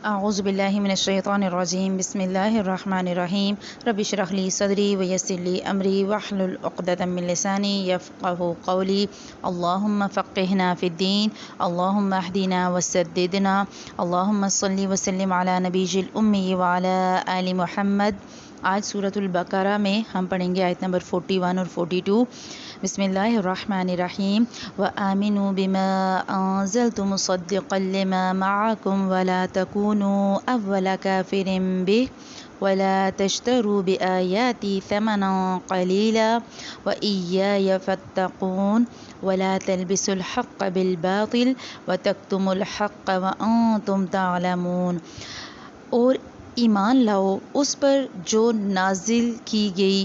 اعوذ باللہ من الشیطان الرجیم بسم اللہ الرحمن الرحیم رب اشرح لی صدری ویسر لی امری واحلل عقدۃ من لسانی یفقہوا قولی اللہم فقہنا فی الدین اللہم اہدنا وسددنا اللہم صلی وسلم علی نبی الامی وعلی آل محمد۔ آج سورۃ البقرہ میں ہم پڑھیں گے آیت نمبر 41 اور 42۔ بسم اللہ الرحمن الرحیم وآمنوا بما انزلت مصدقا لما معکم ولا تکونوا اول کافر به ولا تشتروا بآیاتی ثمنا قلیلا وإیای فاتقون ولا تلبسوا الحق بالباطل وتکتموا الحق وانتم تعلمون۔ اور ایمان لاؤ اس پر جو نازل کی گئی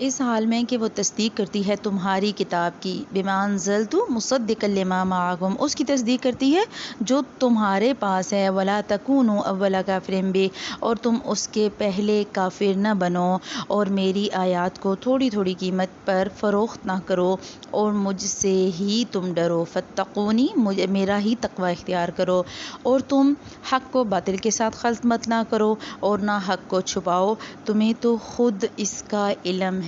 اس حال میں کہ وہ تصدیق کرتی ہے تمہاری کتاب کی، بما انزلت مصدقا لما معکم، اس کی تصدیق کرتی ہے جو تمہارے پاس ہے، ولا تکونوا اول کافر بہ، اور تم اس کے پہلے کافر نہ بنو، اور میری آیات کو تھوڑی تھوڑی قیمت پر فروخت نہ کرو، اور مجھ سے ہی تم ڈرو، فاتقونی، میرا ہی تقوی اختیار کرو، اور تم حق کو باطل کے ساتھ خلط مت نہ کرو اور نہ حق کو چھپاؤ، تمہیں تو خود اس کا علم ہے۔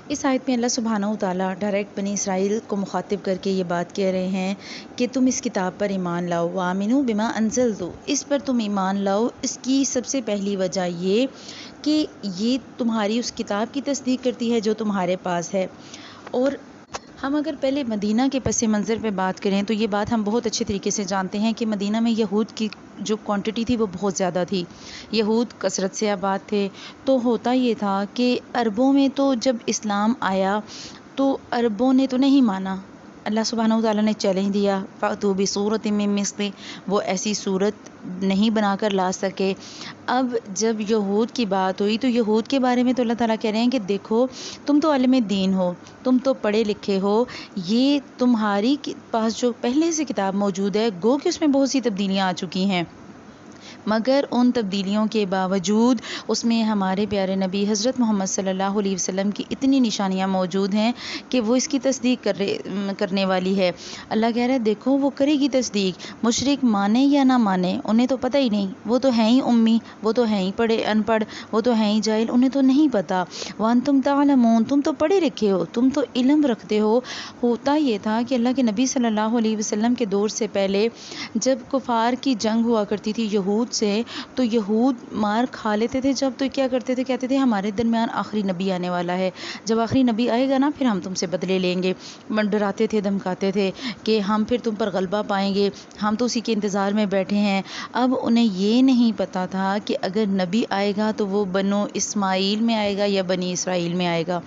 اس آیت میں اللہ سبحانہ وتعالیٰ ڈائریکٹ بنی اسرائیل کو مخاطب کر کے یہ بات کہہ رہے ہیں کہ تم اس کتاب پر ایمان لاؤ، وآمنوا بما انزلت، اس پر تم ایمان لاؤ۔ اس کی سب سے پہلی وجہ یہ کہ یہ تمہاری اس کتاب کی تصدیق کرتی ہے جو تمہارے پاس ہے۔ اور ہم اگر پہلے مدینہ کے پس منظر پہ بات کریں تو یہ بات ہم بہت اچھے طریقے سے جانتے ہیں کہ مدینہ میں یہود کی جو کوانٹٹی تھی وہ بہت زیادہ تھی، یہود کثرت سے آباد تھے۔ تو ہوتا یہ تھا کہ عربوں میں تو جب اسلام آیا تو عربوں نے تو نہیں مانا، اللہ سبحانہ وتعالیٰ نے چیلنج دیا، فَأْتُوا بِصُورَةٍ مِّن مِّثْلِهِ، وہ ایسی صورت نہیں بنا کر لا سکے۔ اب جب یہود کی بات ہوئی تو یہود کے بارے میں تو اللہ تعالیٰ کہہ رہے ہیں کہ دیکھو تم تو عالم دین ہو، تم تو پڑھے لکھے ہو، یہ تمہاری پاس جو پہلے سے کتاب موجود ہے گو کہ اس میں بہت سی تبدیلیاں آ چکی ہیں، مگر ان تبدیلیوں کے باوجود اس میں ہمارے پیارے نبی حضرت محمد صلی اللہ علیہ وسلم کی اتنی نشانیاں موجود ہیں کہ وہ اس کی تصدیق کرنے والی ہے۔ اللہ کہہ رہا ہے دیکھو وہ کرے گی تصدیق، مشرک مانے یا نہ مانے انہیں تو پتہ ہی نہیں، وہ تو ہیں ہی امی، وہ تو ہیں ہی پڑھے ان پڑھ، وہ تو ہیں ہی جاہل، انہیں تو نہیں پتہ۔ وانتم تعلمون، تم تو پڑھے لکھے ہو، تم تو علم رکھتے ہو۔ ہوتا یہ تھا کہ اللہ کے نبی صلی اللہ علیہ وسلم کے دور سے پہلے جب کفار کی جنگ ہوا کرتی تھی یہود سے، تو یہود مار کھا لیتے تھے جب، تو کیا کرتے تھے، کہتے تھے ہمارے درمیان آخری نبی آنے والا ہے، جب آخری نبی آئے گا نا پھر ہم تم سے بدلے لیں گے، ڈراتے تھے دھمکاتے تھے کہ ہم پھر تم پر غلبہ پائیں گے، ہم تو اسی کے انتظار میں بیٹھے ہیں۔ اب انہیں یہ نہیں پتا تھا کہ اگر نبی آئے گا تو وہ بنو اسماعیل میں آئے گا یا بنی اسرائیل میں آئے گا۔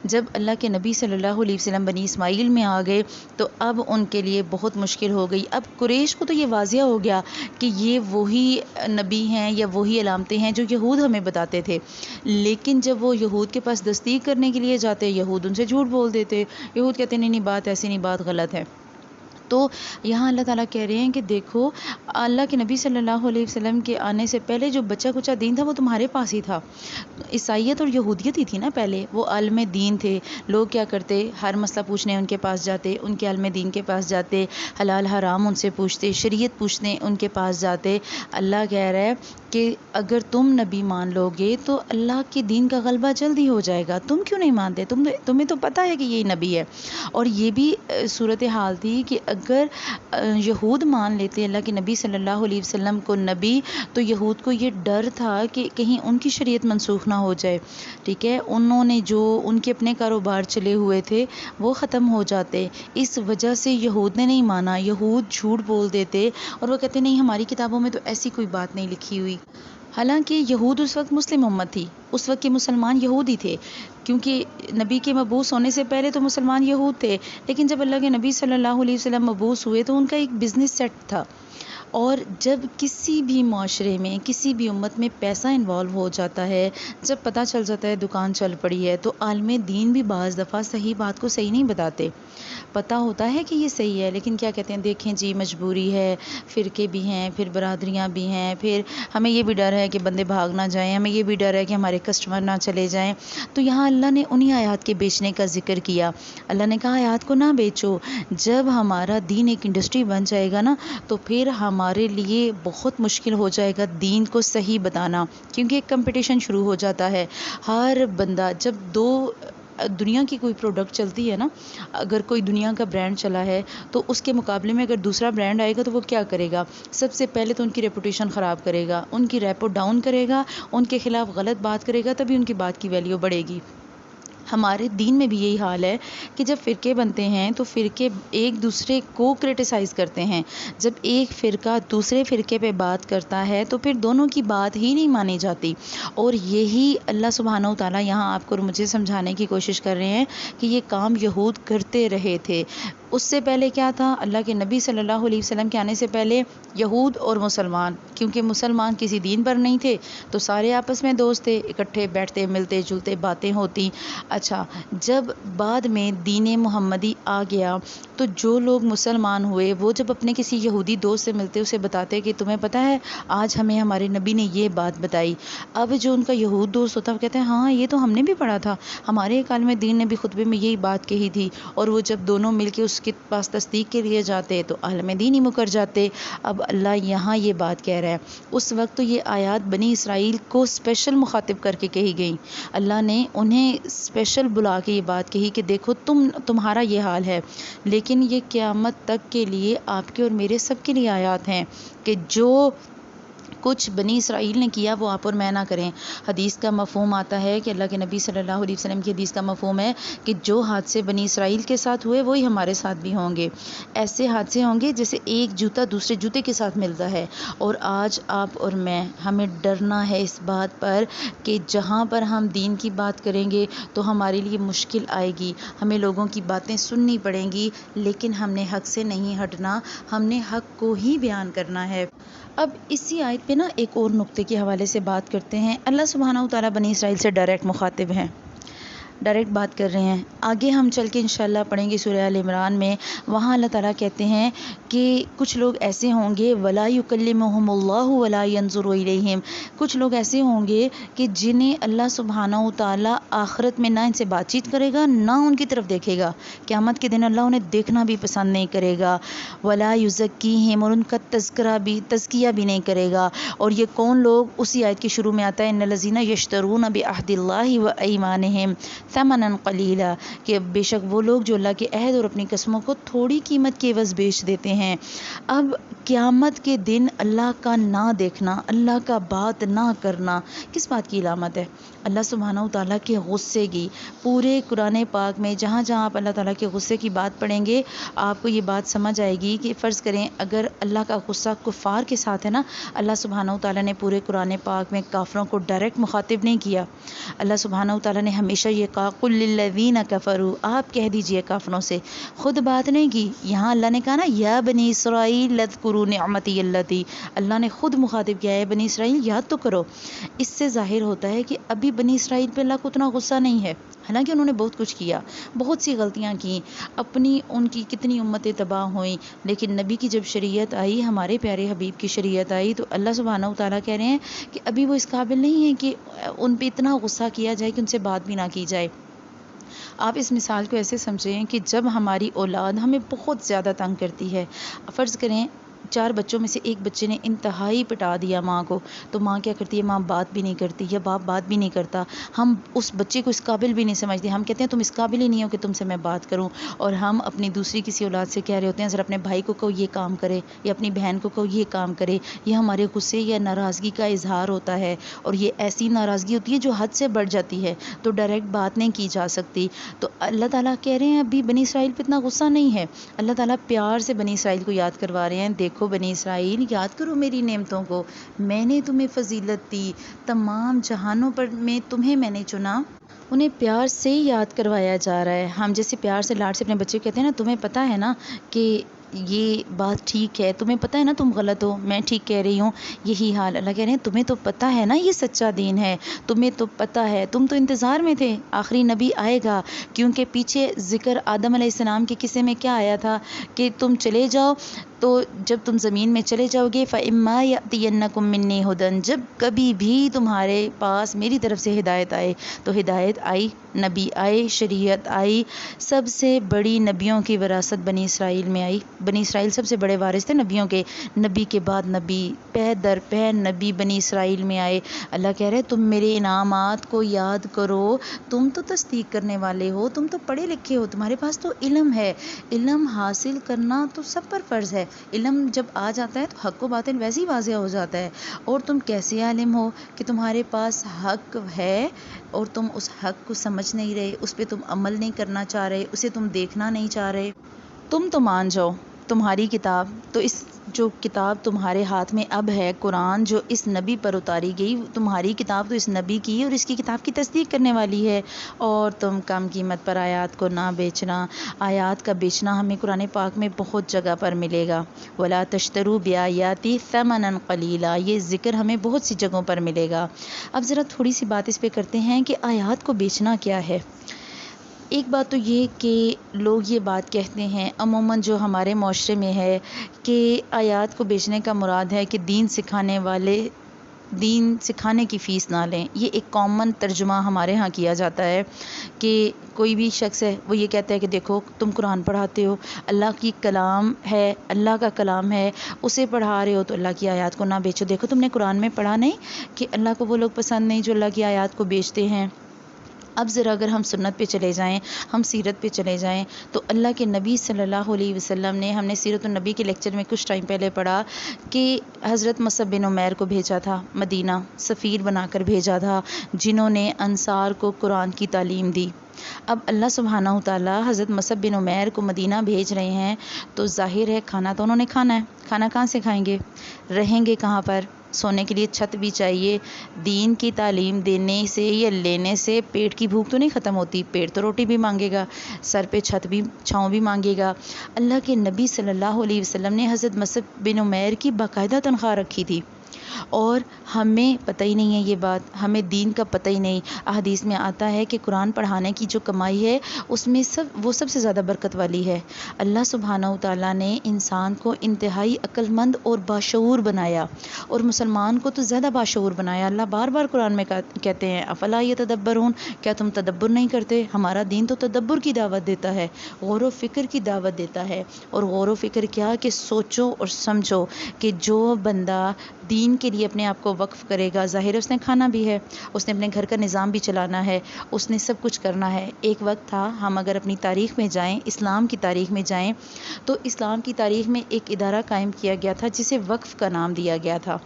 جب اللہ کے نبی صلی اللہ علیہ وسلم بنی اسماعیل میں آ گئے تو اب ان کے لیے بہت مشکل ہو گئی۔ اب قریش کو تو یہ واضح ہو گیا کہ یہ وہی نبی ہیں یا وہی علامتیں ہیں جو یہود ہمیں بتاتے تھے، لیکن جب وہ یہود کے پاس تصدیق کرنے کے لیے جاتے یہود ان سے جھوٹ بول دیتے، یہود کہتے نہیں نہیں بات ایسی نہیں، بات غلط ہے۔ تو یہاں اللہ تعالیٰ کہہ رہے ہیں کہ دیکھو اللہ کے نبی صلی اللہ علیہ وسلم کے آنے سے پہلے جو بچہ کچا دین تھا وہ تمہارے پاس ہی تھا، عیسائیت اور یہودیت ہی تھی نا پہلے، وہ عالم دین تھے۔ لوگ کیا کرتے، ہر مسئلہ پوچھنے ان کے پاس جاتے، ان کے عالم دین کے پاس جاتے، حلال حرام ان سے پوچھتے، شریعت پوچھنے ان کے پاس جاتے۔ اللہ کہہ رہا ہے کہ اگر تم نبی مان لو گے تو اللہ کے دین کا غلبہ جلدی ہو جائے گا، تم کیوں نہیں مانتے، تمہیں تو پتہ ہے کہ یہ نبی ہے۔ اور یہ بھی صورتحال تھی کہ اگر یہود مان لیتے اللہ کے نبی صلی اللہ علیہ وسلم کو نبی تو یہود کو یہ ڈر تھا کہ کہیں ان کی شریعت منسوخ نہ ہو جائے، ٹھیک ہے، انہوں نے جو ان کے اپنے کاروبار چلے ہوئے تھے وہ ختم ہو جاتے، اس وجہ سے یہود نے نہیں مانا، یہود جھوٹ بول دیتے اور وہ کہتے نہیں ہماری کتابوں میں تو ایسی کوئی بات نہیں لکھی ہوئی۔ حالانکہ یہود اس وقت مسلم امت تھی، اس وقت کے مسلمان یہود ہی تھے، کیونکہ نبی کے مبعوث ہونے سے پہلے تو مسلمان یہود تھے، لیکن جب اللہ کے نبی صلی اللہ علیہ وسلم مبعوث ہوئے تو ان کا ایک بزنس سیٹ تھا۔ اور جب کسی بھی معاشرے میں کسی بھی امت میں پیسہ انوالو ہو جاتا ہے، جب پتہ چل جاتا ہے دکان چل پڑی ہے، تو عالم دین بھی بعض دفعہ صحیح بات کو صحیح نہیں بتاتے، پتہ ہوتا ہے کہ یہ صحیح ہے لیکن کیا کہتے ہیں دیکھیں جی مجبوری ہے، فرقے بھی ہیں، پھر برادریاں بھی ہیں، پھر ہمیں یہ بھی ڈر ہے کہ بندے بھاگ نہ جائیں، ہمیں یہ بھی ڈر ہے کہ ہمارے کسٹمر نہ چلے جائیں۔ تو یہاں اللہ نے انہی آیات کے بیچنے کا ذکر کیا، اللہ نے کہا آیات کو نہ بیچو، جب ہمارا دین ایک انڈسٹری بن جائے گا نا تو پھر ہم ہمارے لیے بہت مشکل ہو جائے گا دین کو صحیح بتانا، کیونکہ ایک کمپٹیشن شروع ہو جاتا ہے۔ ہر بندہ جب دنیا کی کوئی پروڈکٹ چلتی ہے نا، اگر کوئی دنیا کا برانڈ چلا ہے تو اس کے مقابلے میں اگر دوسرا برانڈ آئے گا تو وہ کیا کرے گا؟ سب سے پہلے تو ان کی ریپوٹیشن خراب کرے گا، ان کی ریپو ڈاؤن کرے گا، ان کے خلاف غلط بات کرے گا، تبھی ان کی بات کی ویلیو بڑھے گی۔ ہمارے دین میں بھی یہی حال ہے کہ جب فرقے بنتے ہیں تو فرقے ایک دوسرے کو کرٹیسائز کرتے ہیں۔ جب ایک فرقہ دوسرے فرقے پہ بات کرتا ہے تو پھر دونوں کی بات ہی نہیں مانی جاتی، اور یہی اللہ سبحانہ و تعالیٰ یہاں آپ کو اور مجھے سمجھانے کی کوشش کر رہے ہیں کہ یہ کام یہود کرتے رہے تھے۔ اس سے پہلے کیا تھا؟ اللہ کے نبی صلی اللہ علیہ وسلم کے آنے سے پہلے یہود اور مسلمان، کیونکہ مسلمان کسی دین پر نہیں تھے تو سارے آپس میں دوست تھے، اکٹھے بیٹھتے ملتے جلتے باتیں ہوتی۔ اچھا، جب بعد میں دین محمدی آ گیا تو جو لوگ مسلمان ہوئے وہ جب اپنے کسی یہودی دوست سے ملتے اسے بتاتے کہ تمہیں پتہ ہے آج ہمیں ہمارے نبی نے یہ بات بتائی، اب جو ان کا یہود دوست ہوتا ہے وہ کہتے ہیں ہاں یہ تو ہم نے بھی پڑھا تھا، ہمارے ایک عالم دین نے بھی خطبے میں یہی بات کہی تھی، اور وہ جب دونوں مل کے اس کے پاس تصدیق کے لیے جاتے تو عالم دین ہی مکر جاتے۔ اب اللہ یہاں یہ بات کہہ رہا ہے، اس وقت تو یہ آیات بنی اسرائیل کو اسپیشل مخاطب کر کے کہی گئیں، اللہ نے انہیں اسپیشل بلا کے یہ بات کہی کہ دیکھو تمہارا یہ حال ہے، لیکن یہ قیامت تک کے لیے آپ کے اور میرے سب کے لیے آیات ہیں کہ جو کچھ بنی اسرائیل نے کیا وہ آپ اور میں نہ کریں۔ حدیث کا مفہوم آتا ہے کہ اللہ کے نبی صلی اللہ علیہ وسلم کی حدیث کا مفہوم ہے کہ جو حادثے بنی اسرائیل کے ساتھ ہوئے وہی ہمارے ساتھ بھی ہوں گے۔ ایسے حادثے ہوں گے جیسے ایک جوتا دوسرے جوتے کے ساتھ ملتا ہے، اور آج آپ اور میں ہمیں ڈرنا ہے اس بات پر کہ جہاں پر ہم دین کی بات کریں گے تو ہمارے لیے مشکل آئے گی، ہمیں لوگوں کی باتیں سننی پڑیں گی، لیکن ہم نے حق سے نہیں ہٹنا، ہم نے حق کو ہی بیان کرنا ہے۔ اب اسی آیت پہ ایک اور نقطے کے حوالے سے بات کرتے ہیں۔ اللہ سبحانہ و تعالیٰ بنی اسرائیل سے ڈائریکٹ مخاطب ہیں، ڈائریکٹ بات کر رہے ہیں۔ آگے ہم چل کے انشاءاللہ پڑھیں گے سورہ آل عمران میں، وہاں اللہ تعالیٰ کہتے ہیں کہ کچھ لوگ ایسے ہوں گے وَلَا يُكَلِّمُهُمُ اللَّهُ وَلَا يَنظُرُ إِلَيْهِمْ، کچھ لوگ ایسے ہوں گے کہ جنہیں اللہ سبحانہ و تعالیٰ آخرت میں نہ ان سے بات چیت کرے گا نہ ان کی طرف دیکھے گا، قیامت کے دن اللہ انہیں دیکھنا بھی پسند نہیں کرے گا، وَلَا يُزَكِّيهِمْ، اور ان کا تزکیہ بھی نہیں کرے گا۔ اور یہ کون لوگ؟ اسی آیت کے شروع میں آتا ہے إِنَّ الَّذِينَ يَشْتَرُونَ بِعَهْدِ اللَّهِ وَأَيْمَانِهِمْ ثمناً قلیلا، کہ بے شک وہ لوگ جو اللہ کے عہد اور اپنی قسموں کو تھوڑی قیمت کے عوض بیچ دیتے ہیں۔ اب قیامت کے دن اللہ کا نہ دیکھنا، اللہ کا بات نہ کرنا کس بات کی علامت ہے؟ اللہ سبحانہ و تعالیٰ کے غصے کی۔ پورے قرآن پاک میں جہاں جہاں آپ اللہ تعالیٰ کے غصے کی بات پڑھیں گے آپ کو یہ بات سمجھ آئے گی کہ فرض کریں اگر اللہ کا غصہ کفار کے ساتھ ہے نا، اللہ سبحانہ و تعالیٰ نے پورے قرآن پاک میں کافروں کو ڈائریکٹ مخاطب نہیں کیا، اللہ سبحانہ و تعالیٰ نے ہمیشہ یہ کہا قُلْ لِلَّذِينَ كَفَرُوا، آپ کہہ دیجئے کافروں سے، خود بات نہیں کی۔ یہاں اللہ نے کہا نا یا بنی اسرائیل اذکروا نعمتی التی، اللہ نے خود مخاطب کیا ہے بنی اسرائیل یاد تو کرو۔ اس سے ظاہر ہوتا ہے کہ ابھی بنی اسرائیل پہ اللہ کو اتنا غصہ نہیں ہے، حالانکہ انہوں نے بہت کچھ کیا، بہت سی غلطیاں کی، ان کی کتنی امتیں تباہ ہوئیں، لیکن نبی کی جب شریعت آئی، ہمارے پیارے حبیب کی شریعت آئی، تو اللہ سبحانہ و تعالیٰ کہہ رہے ہیں کہ ابھی وہ اس قابل نہیں ہیں کہ ان پہ اتنا غصہ کیا جائے کہ ان سے بات بھی نہ کی جائے۔ آپ اس مثال کو ایسے سمجھیں کہ جب ہماری اولاد ہمیں بہت زیادہ تنگ کرتی ہے، فرض کریں 4 بچوں میں سے ایک بچے نے انتہائی پٹا دیا ماں کو، تو ماں کیا کرتی ہے؟ ماں بات بھی نہیں کرتی یا باپ بات بھی نہیں کرتا، ہم اس بچے کو اس قابل بھی نہیں سمجھتے، ہم کہتے ہیں تم اس قابل ہی نہیں ہو کہ تم سے میں بات کروں، اور ہم اپنی دوسری کسی اولاد سے کہہ رہے ہوتے ہیں ذرا اپنے بھائی کو کہو یہ کام کرے یا اپنی بہن کو کہو یہ کام کرے، یہ ہمارے غصے یا ناراضگی کا اظہار ہوتا ہے، اور یہ ایسی ناراضگی ہوتی ہے جو حد سے بڑھ جاتی ہے، تو ڈائریکٹ بات نہیں کی جا سکتی۔ تو اللہ تعالیٰ کہہ رہے ہیں ابھی بنی اسرائیل پہ اتنا غصہ نہیں ہے، اللہ تعالیٰ پیار سے بنی اسرائیل کو یاد کروا رہے ہیں، دیکھو بنی اسرائیل یاد کرو میری نعمتوں کو، میں نے تمہیں فضیلت دی، تمام جہانوں پر میں تمہیں میں نے چنا، انہیں پیار سے یاد کروایا جا رہا ہے۔ ہم جیسے پیار سے لاڈ سے اپنے بچے کہتے ہیں نا تمہیں پتہ ہے نا کہ یہ بات ٹھیک ہے، تمہیں پتہ ہے نا تم غلط ہو، میں ٹھیک کہہ رہی ہوں، یہی حال اللہ کہہ رہے ہیں تمہیں تو پتہ ہے نا یہ سچا دین ہے، تمہیں تو پتہ ہے، تم تو انتظار میں تھے آخری نبی آئے گا، کیونکہ پیچھے ذکر آدم علیہ السلام کے قصے میں کیا آیا تھا کہ تم چلے جاؤ تو جب تم زمین میں چلے جاؤ گے فَإِمَّا يَأْتِيَنَّكُم مِّنِّي هُدًى، جب کبھی بھی تمہارے پاس میری طرف سے ہدایت آئے، تو ہدایت آئی، نبی آئے، شریعت آئی، سب سے بڑی نبیوں کی وراثت بنی اسرائیل میں آئی۔ بنی اسرائیل سب سے بڑے وارث تھے نبیوں کے، نبی کے بعد نبی، پہ در پہ نبی بنی اسرائیل میں آئے۔ اللہ کہہ رہے تم میرے انعامات کو یاد کرو، تم تو تصدیق کرنے والے ہو، تم تو پڑھے لکھے ہو، تمہارے پاس تو علم ہے، علم حاصل کرنا تو سب پر فرض ہے۔ علم جب آ جاتا ہے تو حق و باطل ویسے ہی واضح ہو جاتا ہے۔ اور تم کیسے عالم ہو کہ تمہارے پاس حق ہے اور تم اس حق کو سمجھ نہیں رہے، اس پہ تم عمل نہیں کرنا چاہ رہے، اسے تم دیکھنا نہیں چاہ رہے۔ تم تو مان جاؤ تمہاری کتاب تو اس جو کتاب تمہارے ہاتھ میں اب ہے قرآن، جو اس نبی پر اتاری گئی، تمہاری کتاب تو اس نبی کی اور اس کی کتاب کی تصدیق کرنے والی ہے، اور تم کم قیمت پر آیات کو نہ بیچنا۔ آیات کا بیچنا ہمیں قرآن پاک میں بہت جگہ پر ملے گا، وَلَا تَشْتَرُوا بِآيَاتِي ثَمَنًا قَلِيلًا، یہ ذکر ہمیں بہت سی جگہوں پر ملے گا۔ اب ذرا تھوڑی سی بات اس پہ کرتے ہیں کہ آیات کو بیچنا کیا ہے۔ ایک بات تو یہ کہ لوگ یہ بات کہتے ہیں عموماً جو ہمارے معاشرے میں ہے کہ آیات کو بیچنے کا مراد ہے کہ دین سکھانے والے دین سکھانے کی فیس نہ لیں۔ یہ ایک کامن ترجمہ ہمارے ہاں کیا جاتا ہے کہ کوئی بھی شخص ہے وہ یہ کہتا ہے کہ دیکھو تم قرآن پڑھاتے ہو، اللہ کی کلام ہے، اللہ کا کلام ہے، اسے پڑھا رہے ہو تو اللہ کی آیات کو نہ بیچو۔ دیکھو تم نے قرآن میں پڑھا نہیں کہ اللہ کو وہ لوگ پسند نہیں جو اللہ کی آیات کو بیچتے ہیں۔ اب ذرا اگر ہم سنت پہ چلے جائیں، ہم سیرت پہ چلے جائیں، تو اللہ کے نبی صلی اللہ علیہ وسلم نے، ہم نے سیرت النبی کے لیکچر میں کچھ ٹائم پہلے پڑھا کہ حضرت مصعب بن عمیر کو بھیجا تھا مدینہ، سفیر بنا کر بھیجا تھا، جنہوں نے انصار کو قرآن کی تعلیم دی۔ اب اللہ سبحانہ تعالیٰ حضرت مصعب بن عمیر کو مدینہ بھیج رہے ہیں، تو ظاہر ہے کھانا تو انہوں نے کھانا ہے، کھانا کہاں سے کھائیں گے، رہیں گے کہاں پر، سونے کے لیے چھت بھی چاہیے۔ دین کی تعلیم دینے سے یا لینے سے پیٹ کی بھوک تو نہیں ختم ہوتی، پیٹ تو روٹی بھی مانگے گا، سر پہ چھت بھی، چھاؤں بھی مانگے گا۔ اللہ کے نبی صلی اللہ علیہ وسلم نے حضرت مصعب بن عمیر کی باقاعدہ تنخواہ رکھی تھی، اور ہمیں پتہ ہی نہیں ہے یہ بات، ہمیں دین کا پتہ ہی نہیں۔ احادیث میں آتا ہے کہ قرآن پڑھانے کی جو کمائی ہے اس میں وہ سب سے زیادہ برکت والی ہے۔ اللہ سبحانہ تعالیٰ نے انسان کو انتہائی عقل مند اور باشعور بنایا، اور مسلمان کو تو زیادہ باشعور بنایا۔ اللہ بار بار قرآن میں کہتے ہیں افلا یتدبرون، کیا تم تدبر نہیں کرتے؟ ہمارا دین تو تدبر کی دعوت دیتا ہے، غور و فکر کی دعوت دیتا ہے۔ اور غور و فکر کیا کہ سوچو اور سمجھو کہ جو بندہ دین کے لیے اپنے آپ کو وقف کرے گا، ظاہر ہے اس نے کھانا بھی ہے، اس نے اپنے گھر کا نظام بھی چلانا ہے، اس نے سب کچھ کرنا ہے۔ ایک وقت تھا، ہم اگر اپنی تاریخ میں جائیں، اسلام کی تاریخ میں جائیں، تو اسلام کی تاریخ میں ایک ادارہ قائم کیا گیا تھا جسے وقف کا نام دیا گیا تھا۔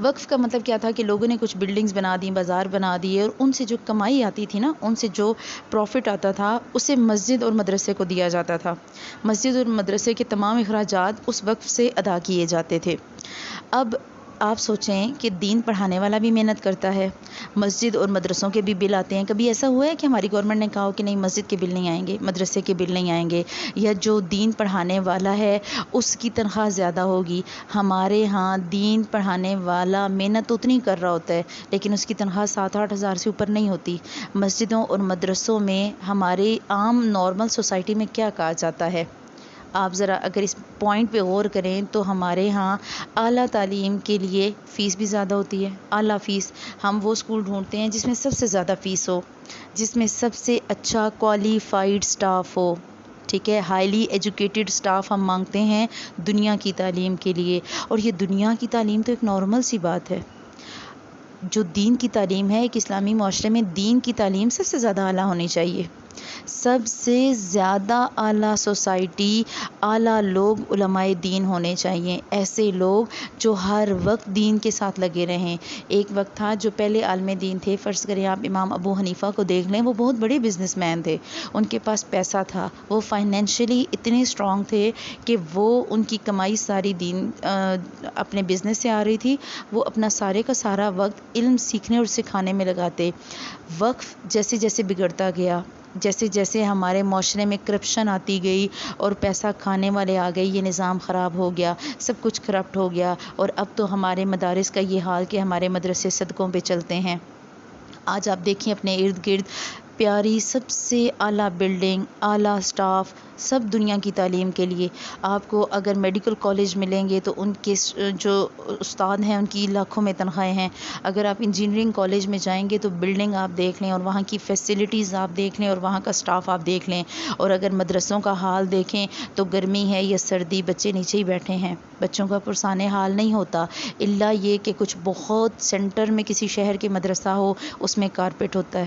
وقف کا مطلب کیا تھا کہ لوگوں نے کچھ بلڈنگز بنا دیں، بازار بنا دیے، اور ان سے جو کمائی آتی تھی نا، ان سے جو پروفٹ آتا تھا، اسے مسجد اور مدرسے کو دیا جاتا تھا۔ مسجد اور مدرسے کے تمام اخراجات اس وقف سے ادا کیے جاتے تھے۔ اب آپ سوچیں کہ دین پڑھانے والا بھی محنت کرتا ہے، مسجد اور مدرسوں کے بھی بل آتے ہیں۔ کبھی ایسا ہوا ہے کہ ہماری گورنمنٹ نے کہا ہو کہ نہیں مسجد کے بل نہیں آئیں گے، مدرسے کے بل نہیں آئیں گے، یا جو دین پڑھانے والا ہے اس کی تنخواہ زیادہ ہوگی؟ ہمارے ہاں دین پڑھانے والا محنت اتنی کر رہا ہوتا ہے لیکن اس کی تنخواہ 7-8 ہزار سے اوپر نہیں ہوتی۔ مسجدوں اور مدرسوں میں ہمارے عام نارمل سوسائٹی میں کیا کہا جاتا ہے؟ آپ ذرا اگر اس پوائنٹ پہ غور کریں تو ہمارے ہاں اعلیٰ تعلیم کے لیے فیس بھی زیادہ ہوتی ہے، اعلیٰ فیس۔ ہم وہ اسکول ڈھونڈتے ہیں جس میں سب سے زیادہ فیس ہو، جس میں سب سے اچھا کوالیفائڈ سٹاف ہو، ٹھیک ہے، ہائیلی ایجوکیٹڈ سٹاف ہم مانگتے ہیں دنیا کی تعلیم کے لیے۔ اور یہ دنیا کی تعلیم تو ایک نارمل سی بات ہے، جو دین کی تعلیم ہے، ایک اسلامی معاشرے میں دین کی تعلیم سب سے زیادہ اعلیٰ ہونی چاہیے۔ سب سے زیادہ اعلیٰ سوسائٹی، اعلیٰ لوگ علماء دین ہونے چاہیے، ایسے لوگ جو ہر وقت دین کے ساتھ لگے رہیں۔ ایک وقت تھا جو پہلے عالم دین تھے، فرض کریں آپ امام ابو حنیفہ کو دیکھ لیں، وہ بہت بڑے بزنس مین تھے، ان کے پاس پیسہ تھا، وہ فائنینشلی اتنے اسٹرانگ تھے کہ وہ ان کی کمائی ساری دین اپنے بزنس سے آ رہی تھی، وہ اپنا سارے کا سارا وقت علم سیکھنے اور سکھانے میں لگاتے۔ وقف جیسے جیسے بگڑتا گیا، جیسے جیسے ہمارے معاشرے میں کرپشن آتی گئی اور پیسہ کھانے والے آ گئے، یہ نظام خراب ہو گیا، سب کچھ کرپٹ ہو گیا، اور اب تو ہمارے مدارس کا یہ حال کہ ہمارے مدرسے صدقوں پہ چلتے ہیں۔ آج آپ دیکھیں اپنے ارد گرد پیاری سب سے اعلیٰ بلڈنگ، اعلیٰ سٹاف، سب دنیا کی تعلیم کے لیے آپ کو اگر میڈیکل کالج ملیں گے تو ان کے جو استاد ہیں ان کی لاکھوں میں تنخواہیں ہیں. اگر آپ انجینئرنگ کالج میں جائیں گے تو بلڈنگ آپ دیکھ لیں اور وہاں کی فیسلٹیز آپ دیکھ لیں اور وہاں کا سٹاف آپ دیکھ لیں. اور اگر مدرسوں کا حال دیکھیں تو گرمی ہے یا سردی، بچے نیچے ہی بیٹھے ہیں، بچوں کا پرسان حال نہیں ہوتا، الا یہ کہ کچھ بہت سینٹر میں کسی شہر کے مدرسہ ہو اس میں کارپیٹ ہوتا ہے.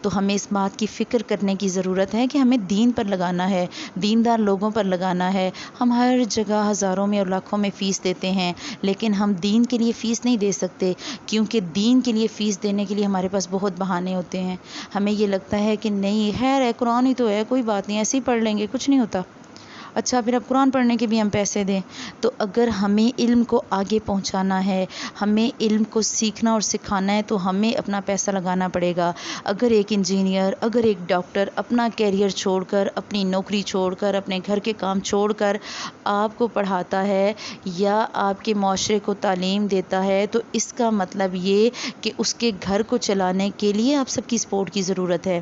تو ہمیں اس بات کی فکر کرنے کی ضرورت ہے کہ ہمیں دین پر لگانا ہے، دیندار لوگوں پر لگانا ہے. ہم ہر جگہ ہزاروں میں اور لاکھوں میں فیس دیتے ہیں، لیکن ہم دین کے لیے فیس نہیں دے سکتے، کیونکہ دین کے لیے فیس دینے کے لیے ہمارے پاس بہت بہانے ہوتے ہیں. ہمیں یہ لگتا ہے کہ نہیں خیر ہے، قرآن ہی تو ہے، کوئی بات نہیں، ایسے ہی پڑھ لیں گے، کچھ نہیں ہوتا. اچھا پھر اب قرآن پڑھنے کے بھی ہم پیسے دیں. تو اگر ہمیں علم کو آگے پہنچانا ہے، ہمیں علم کو سیکھنا اور سکھانا ہے تو ہمیں اپنا پیسہ لگانا پڑے گا. اگر ایک انجینئر، اگر ایک ڈاکٹر اپنا کیریئر چھوڑ کر، اپنی نوکری چھوڑ کر، اپنے گھر کے کام چھوڑ کر آپ کو پڑھاتا ہے یا آپ کے معاشرے کو تعلیم دیتا ہے تو اس کا مطلب یہ کہ اس کے گھر کو چلانے کے لیے آپ سب کی سپورٹ کی ضرورت ہے.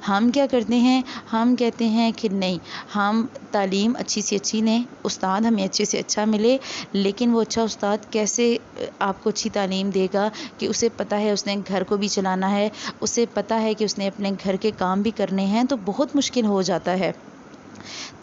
ہم کیا کرتے ہیں؟ ہم کہتے ہیں کہ نہیں، ہم تعلیم اچھی سے اچھی لیں، استاد ہمیں اچھے سے اچھا ملے، لیکن وہ اچھا استاد کیسے آپ کو اچھی تعلیم دے گا کہ اسے پتہ ہے اس نے گھر کو بھی چلانا ہے، اسے پتہ ہے کہ اس نے اپنے گھر کے کام بھی کرنے ہیں. تو بہت مشکل ہو جاتا ہے.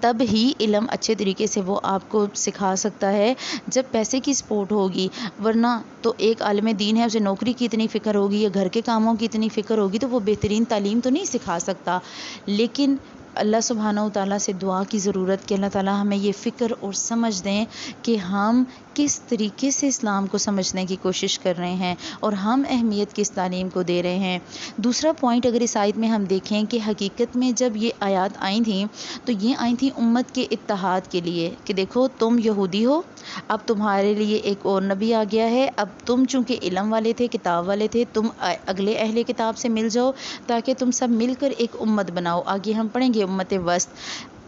تب ہی علم اچھے طریقے سے وہ آپ کو سکھا سکتا ہے جب پیسے کی سپورٹ ہوگی. ورنہ تو ایک عالم دین ہے، اسے نوکری کی اتنی فکر ہوگی یا گھر کے کاموں کی اتنی فکر ہوگی تو وہ بہترین تعلیم تو نہیں سکھا سکتا. لیکن اللہ سبحانہ و تعالیٰ سے دعا کی ضرورت کہ اللہ تعالیٰ ہمیں یہ فکر اور سمجھ دیں کہ ہم کس طریقے سے اسلام کو سمجھنے کی کوشش کر رہے ہیں اور ہم اہمیت کس تعلیم کو دے رہے ہیں. دوسرا پوائنٹ اگر اس آیت میں ہم دیکھیں کہ حقیقت میں جب یہ آیات آئی تھیں تو یہ آئی تھیں امت کے اتحاد کے لیے کہ دیکھو تم یہودی ہو، اب تمہارے لیے ایک اور نبی آ گیا ہے، اب تم چونکہ علم والے تھے، کتاب والے تھے، تم اگلے اہل کتاب سے مل جاؤ تاکہ تم سب مل کر ایک امت بناؤ. آگے ہم پڑھیں گے امت وسط.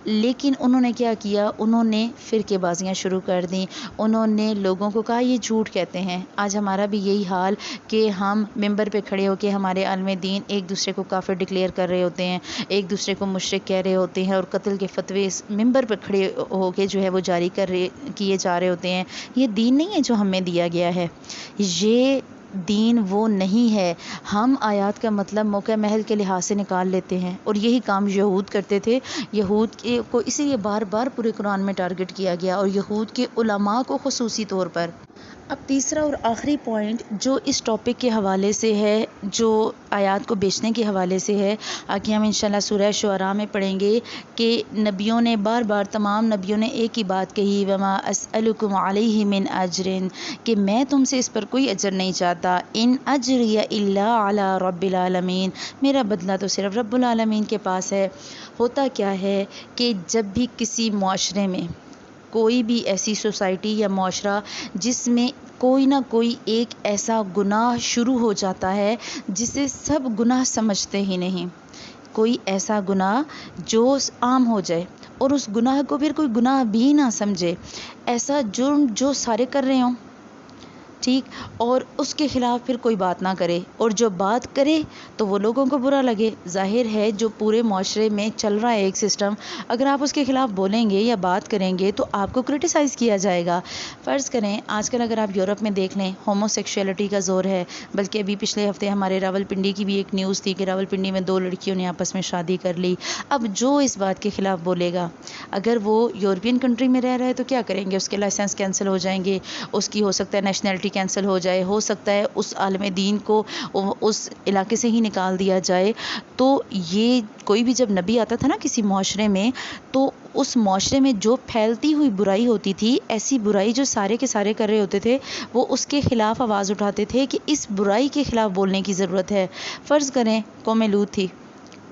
لیکن انہوں نے کیا کیا؟ انہوں نے فرقے بازیاں شروع کر دیں. انہوں نے لوگوں کو کہا یہ جھوٹ کہتے ہیں. آج ہمارا بھی یہی حال کہ ہم ممبر پہ کھڑے ہو کے ہمارے عالم دین ایک دوسرے کو کافر ڈکلیئر کر رہے ہوتے ہیں، ایک دوسرے کو مشرک کہہ رہے ہوتے ہیں اور قتل کے فتوے ممبر پہ کھڑے ہو کے جو ہے وہ جاری کیے جا رہے ہوتے ہیں. یہ دین نہیں ہے جو ہمیں دیا گیا ہے، یہ دین وہ نہیں ہے. ہم آیات کا مطلب موقع محل کے لحاظ سے نکال لیتے ہیں اور یہی کام یہود کرتے تھے. یہود کو اسی لیے بار بار پورے قرآن میں ٹارگٹ کیا گیا اور یہود کے علماء کو خصوصی طور پر. اب تیسرا اور آخری پوائنٹ جو اس ٹاپک کے حوالے سے ہے، جو آیات کو بیچنے کے حوالے سے ہے، آگے ہم انشاءاللہ سورہ شعراء میں پڑھیں گے کہ نبیوں نے بار بار، تمام نبیوں نے ایک ہی بات کہی، وما اسألکم علیہ من اجر، کہ میں تم سے اس پر کوئی اجر نہیں چاہتا. ان اجری الا علی رب العالمین، میرا بدلہ تو صرف رب العالمین کے پاس ہے. ہوتا کیا ہے کہ جب بھی کسی معاشرے میں کوئی بھی ایسی سوسائٹی یا معاشرہ جس میں کوئی نہ کوئی ایک ایسا گناہ شروع ہو جاتا ہے جسے سب گناہ سمجھتے ہی نہیں، کوئی ایسا گناہ جو عام ہو جائے اور اس گناہ کو پھر کوئی گناہ بھی نہ سمجھے، ایسا جرم جو سارے کر رہے ہوں، ٹھیک، اور اس کے خلاف پھر کوئی بات نہ کرے، اور جو بات کرے تو وہ لوگوں کو برا لگے. ظاہر ہے جو پورے معاشرے میں چل رہا ہے ایک سسٹم، اگر آپ اس کے خلاف بولیں گے یا بات کریں گے تو آپ کو کرٹیسائز کیا جائے گا. فرض کریں آج کل اگر آپ یورپ میں دیکھ لیں ہومو سیکشولیٹی کا زور ہے، بلکہ ابھی پچھلے ہفتے ہمارے راول پنڈی کی بھی ایک نیوز تھی کہ راول پنڈی میں 2 لڑکیوں نے آپس میں شادی کر لی. اب جو اس بات کے خلاف بولے گا، اگر وہ یورپین کنٹری میں رہ رہا ہے تو کیا کریں گے؟ اس کے لائسنس کینسل ہو جائیں گے، اس کی ہو سکتا ہے نیشنلٹی کینسل ہو جائے، ہو سکتا ہے اس عالم دین کو اس علاقے سے ہی نکال دیا جائے. تو یہ کوئی بھی جب نبی آتا تھا نا کسی معاشرے میں، تو اس معاشرے میں جو پھیلتی ہوئی برائی ہوتی تھی، ایسی برائی جو سارے کے سارے کر رہے ہوتے تھے، وہ اس کے خلاف آواز اٹھاتے تھے کہ اس برائی کے خلاف بولنے کی ضرورت ہے. فرض کریں قوم لوط تھی،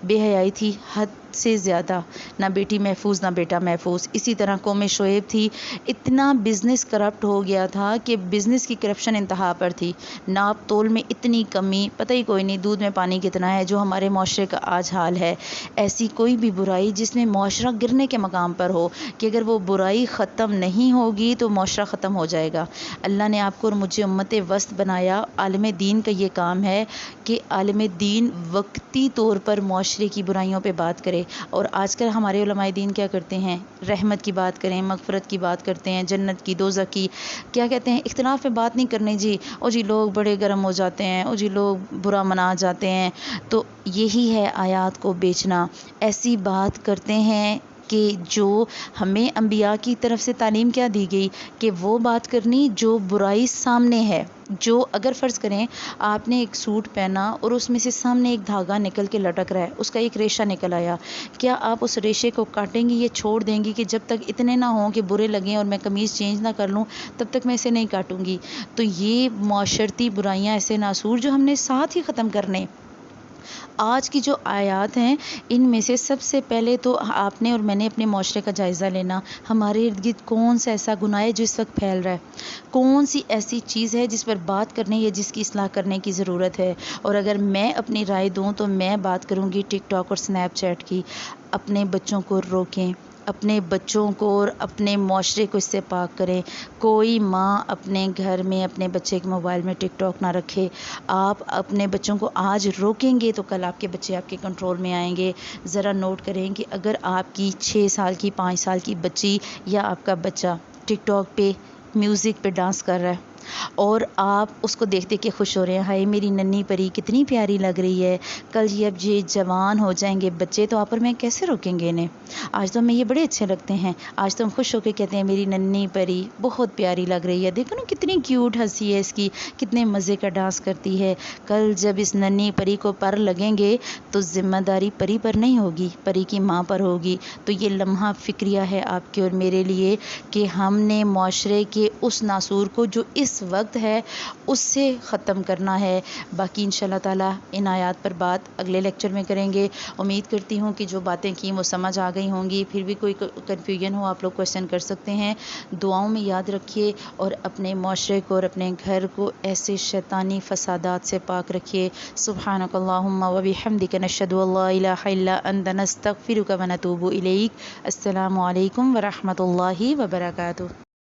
بے حیائی تھی حد سے زیادہ، نہ بیٹی محفوظ نہ بیٹا محفوظ. اسی طرح قوم شعیب تھی، اتنا بزنس کرپٹ ہو گیا تھا کہ بزنس کی کرپشن انتہا پر تھی. ناپ تول میں اتنی کمی، پتہ ہی کوئی نہیں دودھ میں پانی کتنا ہے، جو ہمارے معاشرے کا آج حال ہے. ایسی کوئی بھی برائی جس میں معاشرہ گرنے کے مقام پر ہو، کہ اگر وہ برائی ختم نہیں ہوگی تو معاشرہ ختم ہو جائے گا. اللہ نے آپ کو اور مجھے امت وسط بنایا. عالم دین کا یہ کام ہے کہ عالم دین وقتی طور پر معاشرے کی برائیوں پہ بات کرے. اور آج کل ہمارے علماء دین کیا کرتے ہیں؟ رحمت کی بات کریں، مغفرت کی بات کرتے ہیں، جنت کی، دوزخ کی. کیا کہتے ہیں؟ اختلاف پہ بات نہیں کرنے جی. او جی لوگ بڑے گرم ہو جاتے ہیں، او جی لوگ برا منا جاتے ہیں. تو یہی ہے آیات کو بیچنا. ایسی بات کرتے ہیں کہ جو ہمیں انبیاء کی طرف سے تعلیم کیا دی گئی کہ وہ بات کرنی جو برائی سامنے ہے. جو اگر فرض کریں آپ نے ایک سوٹ پہنا اور اس میں سے سامنے ایک دھاگا نکل کے لٹک رہا ہے، اس کا ایک ریشہ نکل آیا، کیا آپ اس ریشے کو کاٹیں گی یا چھوڑ دیں گی کہ جب تک اتنے نہ ہوں کہ برے لگیں اور میں قمیض چینج نہ کر لوں تب تک میں اسے نہیں کاٹوں گی؟ تو یہ معاشرتی برائیاں ایسے ناسور جو ہم نے ساتھ ہی ختم کرنے. آج کی جو آیات ہیں ان میں سے سب سے پہلے تو آپ نے اور میں نے اپنے معاشرے کا جائزہ لینا. ہمارے ارد گرد کون سا ایسا گناہ ہے جو اس وقت پھیل رہا ہے؟ کون سی ایسی چیز ہے جس پر بات کرنے یا جس کی اصلاح کرنے کی ضرورت ہے؟ اور اگر میں اپنی رائے دوں تو میں بات کروں گی ٹک ٹاک اور سنیپ چیٹ کی. اپنے بچوں کو روکیں، اپنے بچوں کو اور اپنے معاشرے کو اس سے پاک کریں. کوئی ماں اپنے گھر میں اپنے بچے کے موبائل میں ٹک ٹاک نہ رکھے. آپ اپنے بچوں کو آج روکیں گے تو کل آپ کے بچے آپ کے کنٹرول میں آئیں گے. ذرا نوٹ کریں کہ اگر آپ کی 6 سال کی 5 سال کی بچی یا آپ کا بچہ ٹک ٹاک پہ میوزک پہ ڈانس کر رہا ہے اور آپ اس کو دیکھ دیکھ کے خوش ہو رہے ہیں، ہائے میری ننھی پری کتنی پیاری لگ رہی ہے، کل اب یہ جوان ہو جائیں گے بچے تو آپ اور میں کیسے روکیں گے انہیں؟ آج تو ہمیں یہ بڑے اچھے لگتے ہیں، آج تو ہم خوش ہو کے کہتے ہیں میری ننھی پری بہت پیاری لگ رہی ہے، دیکھو نا کتنی کیوٹ ہنسی ہے اس کی، کتنے مزے کا ڈانس کرتی ہے. کل جب اس ننھی پری کو پر لگیں گے تو ذمہ داری پری پر نہیں ہوگی، پری کی ماں پر ہوگی. تو یہ لمحہ فکریہ ہے آپ کے اور میرے لیے کہ ہم نے معاشرے کے اس ناسور کو جو اس وقت ہے اس سے ختم کرنا ہے. باقی انشاءاللہ تعالیٰ ان آیات پر بات اگلے لیکچر میں کریں گے. امید کرتی ہوں کہ جو باتیں کی وہ سمجھ آ گئی ہوں گی. پھر بھی کوئی کنفیوژن ہو آپ لوگ کویشچن کر سکتے ہیں. دعاؤں میں یاد رکھیے اور اپنے معاشرے کو اور اپنے گھر کو ایسے شیطانی فسادات سے پاک رکھیے. سبحانک اللہم و بحمدک نشہد ان لا الہ الا انت نستغفرک و نتوب الیک. السلام علیکم ورحمۃ اللہ وبرکاتہ.